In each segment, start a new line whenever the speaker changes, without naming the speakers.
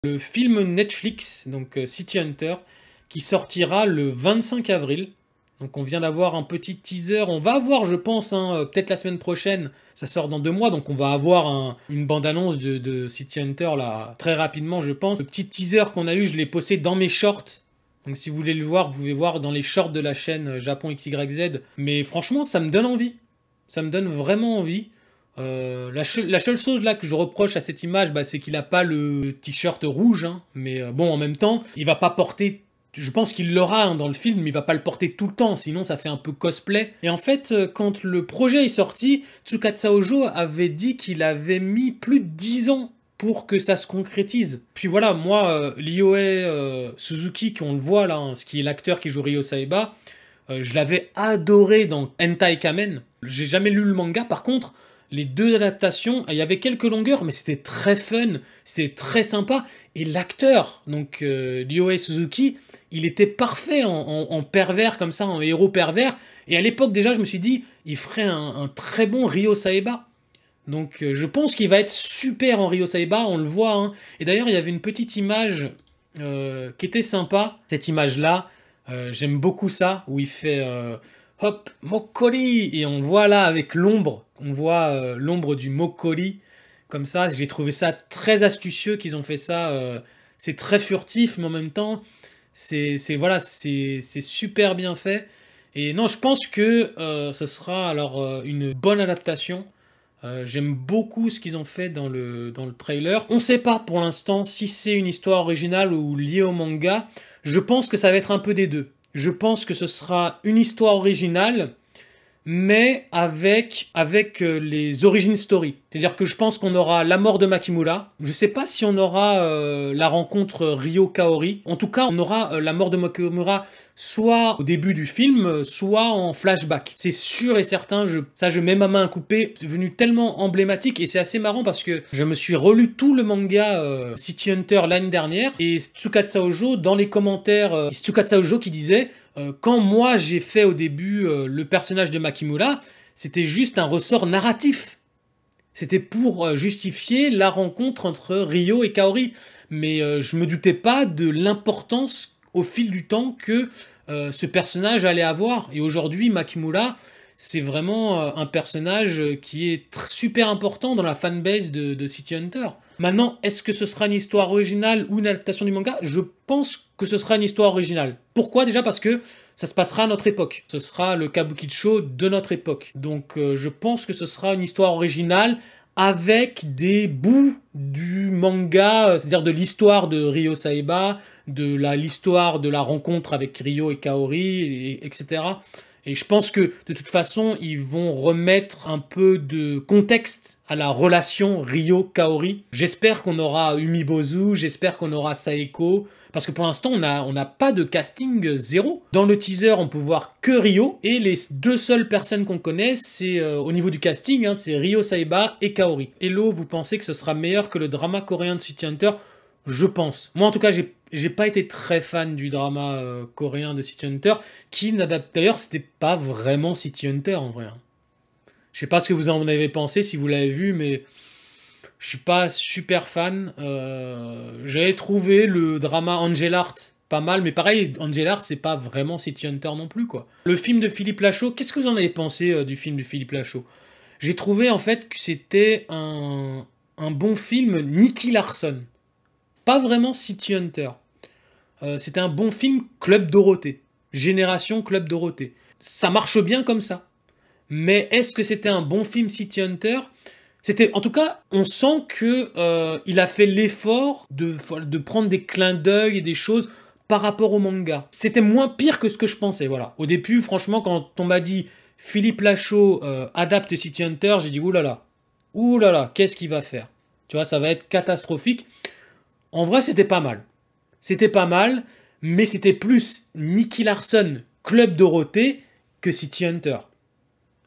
Le film Netflix, donc City Hunter, qui sortira le 25 avril. Donc on vient d'avoir un petit teaser. On va avoir, je pense, peut-être la semaine prochaine. Ça sort dans 2 mois, donc on va avoir une bande-annonce de City Hunter là très rapidement, je pense. Le petit teaser qu'on a eu, je l'ai posté dans mes shorts. Donc si vous voulez le voir, vous pouvez voir dans les shorts de la chaîne Japon XYZ. Mais franchement, ça me donne envie. Ça me donne vraiment envie. La seule chose là que je reproche à cette image, bah, c'est qu'il n'a pas le t-shirt rouge, hein. Mais bon, en même temps, il va pas porter. Je pense qu'il l'aura dans le film, mais il va pas le porter tout le temps, sinon ça fait un peu cosplay. Et en fait, quand le projet est sorti, Tsukasa Ojo avait dit qu'il avait mis plus de 10 ans pour que ça se concrétise. Puis voilà, moi, Ryohei Suzuki, qu'on le voit là, hein, ce qui est l'acteur qui joue Ryo Saeba, je l'avais adoré dans Hentai Kamen. J'ai jamais lu le manga, par contre, les 2 adaptations, il y avait quelques longueurs, mais c'était très fun, c'était très sympa. Et l'acteur, donc Ryohei Suzuki, il était parfait en pervers comme ça, en héros pervers. Et à l'époque déjà, je me suis dit, il ferait un très bon Ryo Saeba. Donc je pense qu'il va être super en Ryo Saeba, on le voit, hein. Et d'ailleurs, il y avait une petite image qui était sympa. Cette image-là, j'aime beaucoup ça, où il fait hop, Mokori, et on voit là avec l'ombre, on voit l'ombre du Mokori, comme ça. J'ai trouvé ça très astucieux qu'ils ont fait ça. C'est très furtif, mais en même temps, voilà, c'est super bien fait. Et non, je pense que ce sera alors une bonne adaptation. J'aime beaucoup ce qu'ils ont fait dans le trailer. On ne sait pas pour l'instant si c'est une histoire originale ou liée au manga. Je pense que ça va être un peu des deux. Je pense que ce sera une histoire originale, mais avec les origin story. C'est-à-dire que je pense qu'on aura la mort de Makimura. Je sais pas si on aura la rencontre Ryo Kaori. En tout cas, on aura la mort de Makimura soit au début du film, soit en flashback. C'est sûr et certain, je mets ma main à couper. C'est devenu tellement emblématique et c'est assez marrant parce que je me suis relu tout le manga City Hunter l'année dernière et Tsukasa Ojo, dans les commentaires, Tsukasa Ojo qui disait quand moi j'ai fait au début le personnage de Makimura, c'était juste un ressort narratif. C'était pour justifier la rencontre entre Ryo et Kaori. Mais je me doutais pas de l'importance au fil du temps que ce personnage allait avoir. Et aujourd'hui, Makimura, c'est vraiment un personnage qui est super important dans la fanbase de City Hunter. Maintenant, est-ce que ce sera une histoire originale ou une adaptation du manga? Je pense que ce sera une histoire originale. Pourquoi? Déjà parce que ça se passera à notre époque. Ce sera le Kabukicho de notre époque. Donc je pense que ce sera une histoire originale avec des bouts du manga, c'est-à-dire de l'histoire de Ryo Saeba, de l'histoire de la rencontre avec Ryo et Kaori, etc. Et je pense que de toute façon, ils vont remettre un peu de contexte à la relation Ryo-Kaori. J'espère qu'on aura Umibozu, j'espère qu'on aura Saeko, parce que pour l'instant, on n'a pas de casting zéro. Dans le teaser, on peut voir que Ryo, et les 2 seules personnes qu'on connaît, c'est au niveau du casting, hein, c'est Ryo Saeba et Kaori. Hello, vous pensez que ce sera meilleur que le drama coréen de City Hunter? Je pense. Moi, en tout cas, j'ai pas été très fan du drama coréen de City Hunter, qui n'adapte. D'ailleurs, c'était pas vraiment City Hunter en vrai, hein. Je sais pas ce que vous en avez pensé, si vous l'avez vu, mais je suis pas super fan. J'avais trouvé le drama Angel Art pas mal, mais pareil, Angel Art, c'est pas vraiment City Hunter non plus, quoi. Le film de Philippe Lachaud, qu'est-ce que vous en avez pensé du film de Philippe Lachaud? J'ai trouvé en fait que c'était un bon film Nicky Larson. Pas vraiment City Hunter. C'était un bon film Club Dorothée. Génération Club Dorothée. Ça marche bien comme ça. Mais est-ce que c'était un bon film City Hunter? C'était, en tout cas, on sent que il a fait l'effort de prendre des clins d'œil et des choses par rapport au manga. C'était moins pire que ce que je pensais, voilà. Au début, franchement, quand on m'a dit Philippe Lachaud adapte City Hunter, j'ai dit oulala, là, qu'est-ce qu'il va faire? Tu vois, ça va être catastrophique. En vrai, c'était pas mal. C'était pas mal, mais c'était plus Nicky Larson, Club Dorothée, que City Hunter.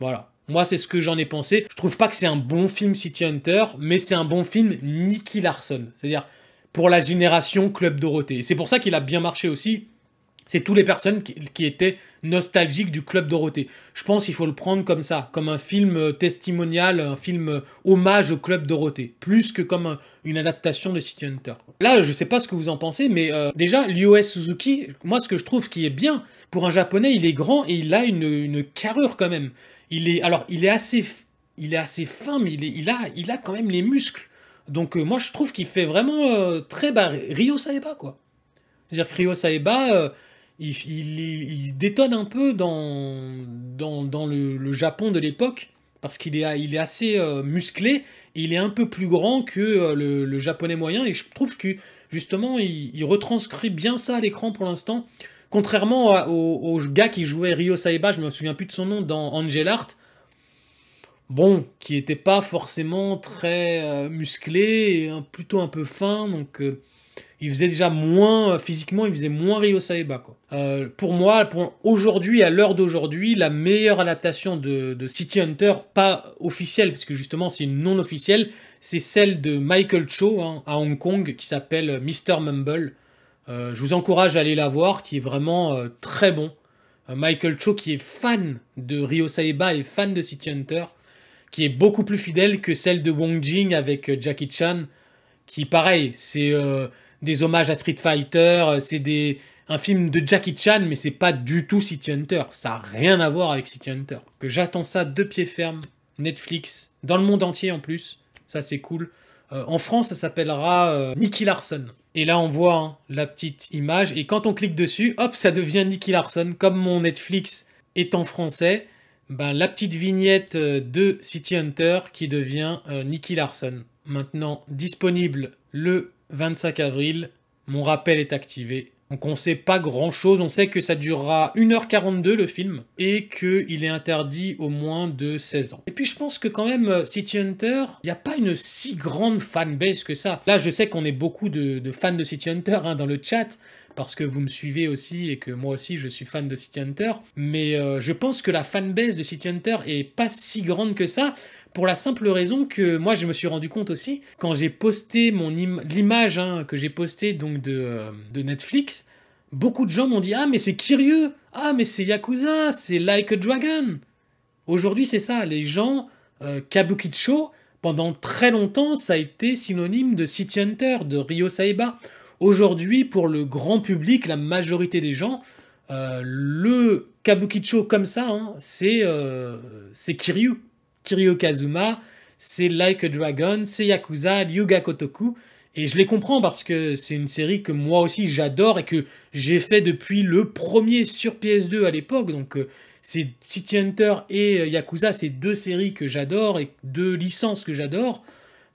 Voilà. Moi, c'est ce que j'en ai pensé. Je trouve pas que c'est un bon film City Hunter, mais c'est un bon film Nicky Larson. C'est-à-dire pour la génération Club Dorothée. C'est pour ça qu'il a bien marché aussi. C'est toutes les personnes qui étaient nostalgiques du Club Dorothée. Je pense qu'il faut le prendre comme ça, comme un film testimonial, un film hommage au Club Dorothée, plus que comme une adaptation de City Hunter. Là, je sais pas ce que vous en pensez, mais déjà, Ryo Suzuki, moi, ce que je trouve qui est bien, pour un japonais, il est grand et il a une carrure quand même. Alors, il est assez fin, mais il a quand même les muscles. Donc, moi, je trouve qu'il fait vraiment très Ryo Saeba, quoi. C'est-à-dire que Ryo Saeba, il détonne un peu dans le Japon de l'époque, parce qu'il est assez musclé, et il est un peu plus grand que le japonais moyen, et je trouve que justement, il retranscrit bien ça à l'écran pour l'instant. Contrairement au gars qui jouait Ryo Saeba, je me souviens plus de son nom, dans Angel Art, bon, qui était pas forcément très musclé, et plutôt un peu fin, donc il faisait déjà moins, physiquement, il faisait moins Ryo Saeba, quoi. Pour moi, aujourd'hui, à l'heure d'aujourd'hui, la meilleure adaptation de City Hunter, pas officielle, parce que justement c'est une non officielle, c'est celle de Michael Cho, hein, à Hong Kong, qui s'appelle Mr. Mumble. Je vous encourage à aller la voir, qui est vraiment très bon. Michael Cho, qui est fan de Ryo Saeba et fan de City Hunter, qui est beaucoup plus fidèle que celle de Wong Jing avec Jackie Chan, qui, pareil, c'est des hommages à Street Fighter, un film de Jackie Chan, mais c'est pas du tout City Hunter. Ça n'a rien à voir avec City Hunter. Que j'attends ça de pied ferme. Netflix, dans le monde entier en plus. Ça, c'est cool. En France, ça s'appellera Nicky Larson. Et là, on voit hein, la petite image. Et quand on clique dessus, hop, ça devient Nicky Larson. Comme mon Netflix est en français, ben, la petite vignette de City Hunter qui devient Nicky Larson. Maintenant disponible le 25 avril. Mon rappel est activé. Donc on sait pas grand chose. On sait que ça durera 1h42 le film et qu'il est interdit au moins de 16 ans. Et puis je pense que quand même City Hunter, il n'y a pas une si grande fanbase que ça. Là je sais qu'on est beaucoup de fans de City Hunter hein, dans le chat, parce que vous me suivez aussi et que moi aussi je suis fan de City Hunter. Mais je pense que la fanbase de City Hunter est pas si grande que ça. Pour la simple raison que moi je me suis rendu compte aussi, quand j'ai posté l'image hein, que j'ai postée donc de Netflix, beaucoup de gens m'ont dit « Ah mais c'est Kiryu, ah mais c'est Yakuza, c'est Like a Dragon ». Aujourd'hui c'est ça, les gens, Kabukicho, pendant très longtemps ça a été synonyme de City Hunter, de Ryo Saeba. Aujourd'hui pour le grand public, la majorité des gens, le Kabukicho comme ça, hein, c'est Kiryu. Kiryu Kazuma, c'est Like a Dragon, c'est Yakuza, Ryuga Kotoku. Et je les comprends parce que c'est une série que moi aussi j'adore et que j'ai fait depuis le premier sur PS2 à l'époque. Donc c'est City Hunter et Yakuza, c'est deux séries que j'adore et deux licences que j'adore.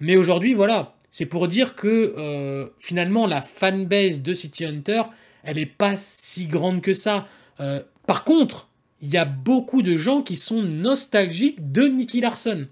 Mais aujourd'hui, voilà, c'est pour dire que finalement la fanbase de City Hunter, elle n'est pas si grande que ça. Par contre, il y a beaucoup de gens qui sont nostalgiques de Nicky Larson.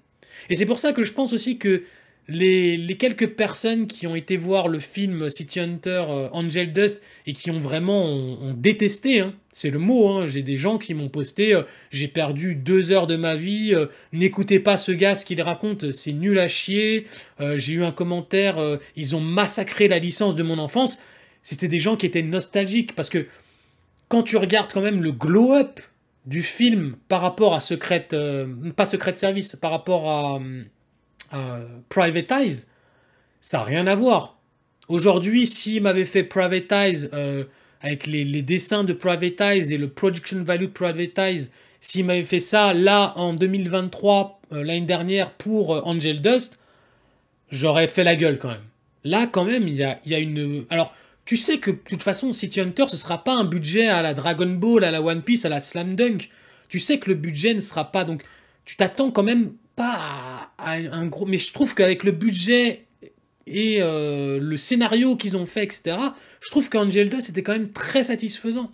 Et c'est pour ça que je pense aussi que les quelques personnes qui ont été voir le film City Hunter Angel Dust et qui ont vraiment ont détesté, hein, c'est le mot, hein, j'ai des gens qui m'ont posté j'ai perdu 2 heures de ma vie, n'écoutez pas ce gars, ce qu'il raconte, c'est nul à chier, j'ai eu un commentaire, ils ont massacré la licence de mon enfance. C'était des gens qui étaient nostalgiques, parce que quand tu regardes quand même le glow-up du film par rapport à pas Secret Service, par rapport à Private Eyes, ça n'a rien à voir. Aujourd'hui, s'il m'avait fait Private Eyes avec les dessins de Private Eyes et le production value de Private Eyes, s'il m'avait fait ça là en 2023, l'année dernière pour Angel Dust, j'aurais fait la gueule quand même. Là quand même, il y a une... Alors, tu sais que de toute façon, City Hunter, ce sera pas un budget à la Dragon Ball, à la One Piece, à la Slam Dunk. Tu sais que le budget ne sera pas... Donc, tu t'attends quand même pas à un gros... Mais je trouve qu'avec le budget et le scénario qu'ils ont fait, etc., je trouve qu'Angel Dust était quand même très satisfaisant.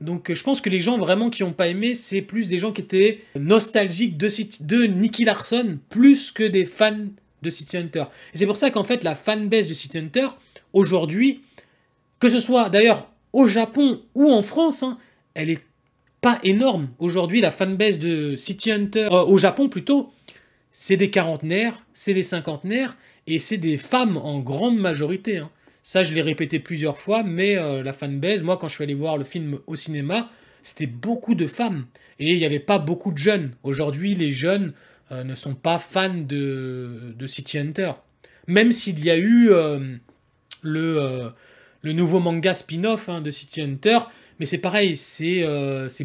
Donc, je pense que les gens vraiment qui n'ont pas aimé, c'est plus des gens qui étaient nostalgiques de Nicky Larson, plus que des fans de City Hunter. Et c'est pour ça qu'en fait, la fanbase de City Hunter, aujourd'hui... Que ce soit d'ailleurs au Japon ou en France, hein, elle est pas énorme. Aujourd'hui, la fanbase de City Hunter, au Japon plutôt, c'est des quarantenaires, c'est des cinquantenaires, et c'est des femmes en grande majorité. Hein. Ça, je l'ai répété plusieurs fois, mais la fanbase, moi, quand je suis allé voir le film au cinéma, c'était beaucoup de femmes. Et il n'y avait pas beaucoup de jeunes. Aujourd'hui, les jeunes ne sont pas fans de City Hunter. Même s'il y a eu le, euh, le nouveau manga spin-off de City Hunter, mais c'est pareil, c'est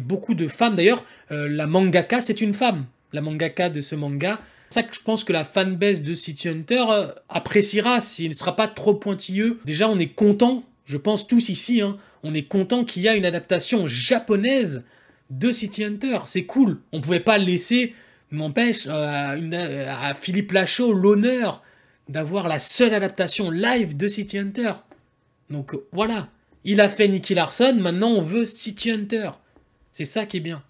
beaucoup de femmes. D'ailleurs, la mangaka, c'est une femme. La mangaka de ce manga. C'est pour ça que je pense que la fanbase de City Hunter appréciera s'il ne sera pas trop pointilleux. Déjà, on est content, je pense tous ici, hein, on est content qu'il y a une adaptation japonaise de City Hunter. C'est cool. On ne pouvait pas laisser, n'empêche, à Philippe Lachaud l'honneur d'avoir la seule adaptation live de City Hunter. Donc voilà, il a fait Nicky Larson, maintenant on veut City Hunter. C'est ça qui est bien.